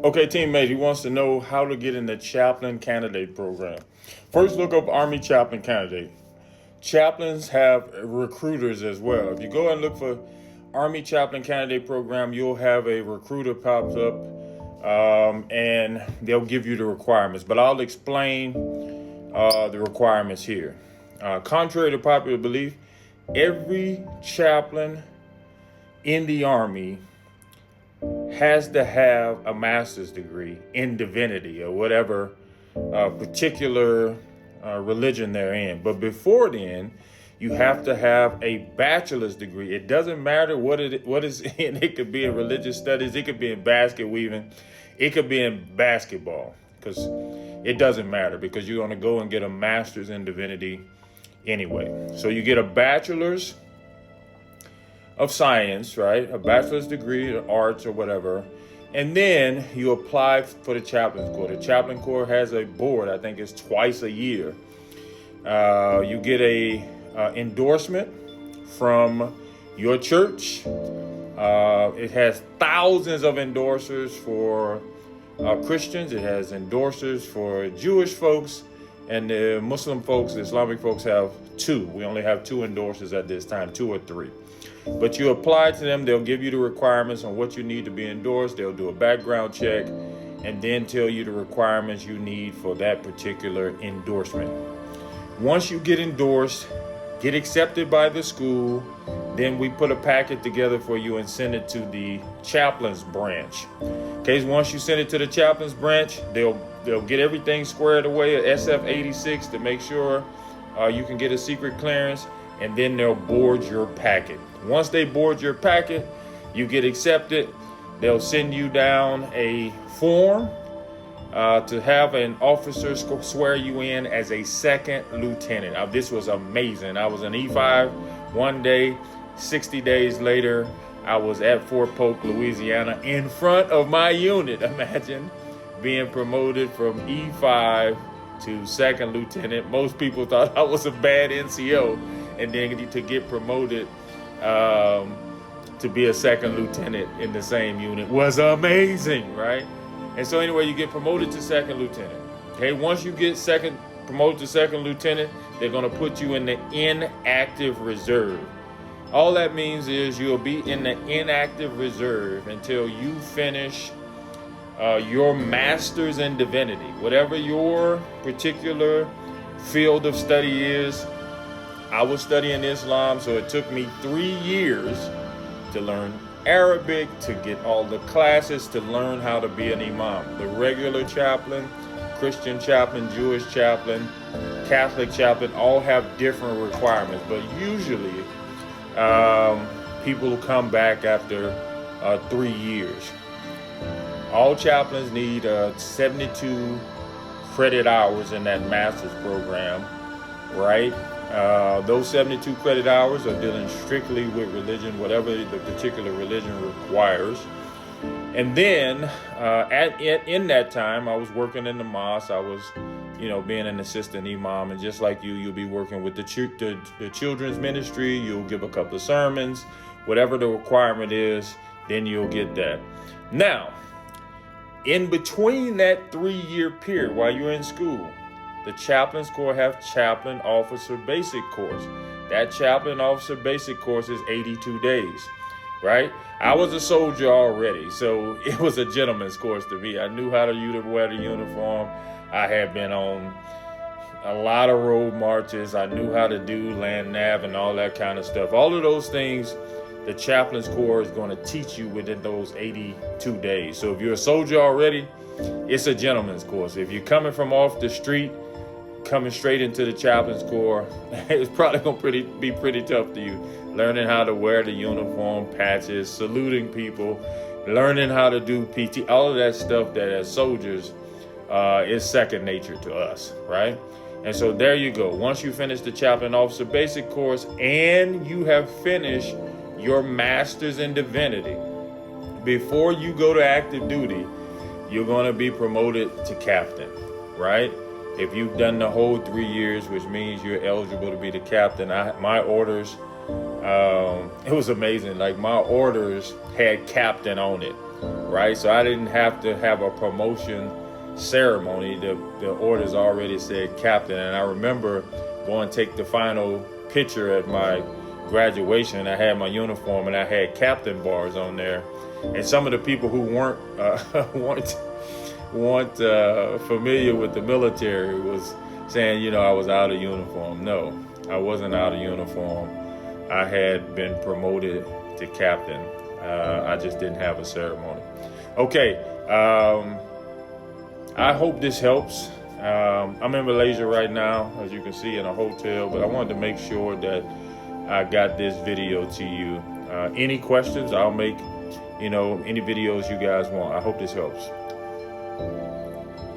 Okay, teammate, he wants to know how to get in the chaplain candidate program. First, look up Army chaplain candidate. Chaplains have recruiters as well. If you go and look for Army chaplain candidate program, you'll have a recruiter pops up, and they'll give you the requirements. But I'll explain the requirements here. Contrary to popular belief, every chaplain in the Army has to have a master's degree in divinity or whatever particular religion they're in. But before then, you have to have a bachelor's degree. It doesn't matter what is in. It could be in religious studies. It could be in basket weaving. It could be in basketball, because it doesn't matter, because you're going to go and get a master's in divinity anyway. So you get a bachelor's of science, right? A bachelor's degree in arts or whatever. And then you apply for the chaplain's corps. The chaplain corps has a board. I think it's twice a year. You get a endorsement from your church. It has thousands of endorsers for Christians. It has endorsers for Jewish folks, and the Muslim folks, the Islamic folks have two. We only have two endorsers at this time, two or three. But you apply to them, they'll give you the requirements on what you need to be endorsed. They'll do a background check and then tell you the requirements you need for that particular endorsement. Once you get endorsed, get accepted by the school, then we put a packet together for you and send it to the chaplain's branch. Okay, once you send it to the chaplain's branch, they'll get everything squared away at SF-86 to make sure you can get a secret clearance, and then they'll board your packet. Once they board your packet, you get accepted. They'll send you down a form to have an officer swear you in as a second lieutenant. Now, this was amazing. I was an E5 one day. 60 days later, I was at Fort Polk, Louisiana, in front of my unit. Imagine being promoted from E5 to second lieutenant. Most people thought I was a bad NCO, and then to get promoted to be a second lieutenant in the same unit was amazing, right? And so anyway, you get promoted to second lieutenant. Okay, once you get promoted to second lieutenant, they're going to put you in the inactive reserve. All that means is you'll be in the inactive reserve until you finish your master's in divinity. Whatever your particular field of study is. I was studying Islam, so it took me 3 years to learn Arabic, to get all the classes, to learn how to be an imam. The regular chaplain, Christian chaplain, Jewish chaplain, Catholic chaplain, all have different requirements. But usually, people come back after 3 years. All chaplains need 72 credit hours in that master's program, right? Those 72 credit hours are dealing strictly with religion, whatever the particular religion requires. And then in that time, I was working in the mosque. I was, being an assistant imam. And just like you'll be working with the children's ministry. You'll give a couple of sermons. Whatever the requirement is, then you'll get that. Now, in between that 3-year period while you're in school, the chaplain's corps have chaplain officer basic course. That chaplain officer basic course is 82 days, right? I was a soldier already, so it was a gentleman's course to me. I knew how to wear the uniform. I had been on a lot of road marches. I knew how to do land nav and all that kind of stuff. All of those things, the chaplain's corps is going to teach you within those 82 days. So if you're a soldier already, it's a gentleman's course. If you're coming from off the street, coming straight into the chaplain's corps, it's probably going to be pretty tough to you. Learning how to wear the uniform, patches, saluting people, learning how to do PT, all of that stuff that as soldiers is second nature to us, right? And so there you go. Once you finish the chaplain officer basic course and you have finished your master's in divinity, before you go to active duty, you're going to be promoted to captain, right? If you've done the whole 3 years, which means you're eligible to be the captain. My orders, it was amazing. Like, my orders had captain on it. right? So I didn't have to have a promotion ceremony. The orders already said captain. And I remember going to take the final picture at my graduation. I had my uniform and I had captain bars on there. And some of the people who weren't familiar with the military was saying, you know, I was out of uniform. No, I wasn't out of uniform. I had been promoted to captain. I just didn't have a ceremony. Okay, I hope this helps. I'm in Malaysia right now, as you can see, in a hotel, but I wanted to make sure that I got this video to you. Any questions, I'll make, any videos you guys want. I hope this helps.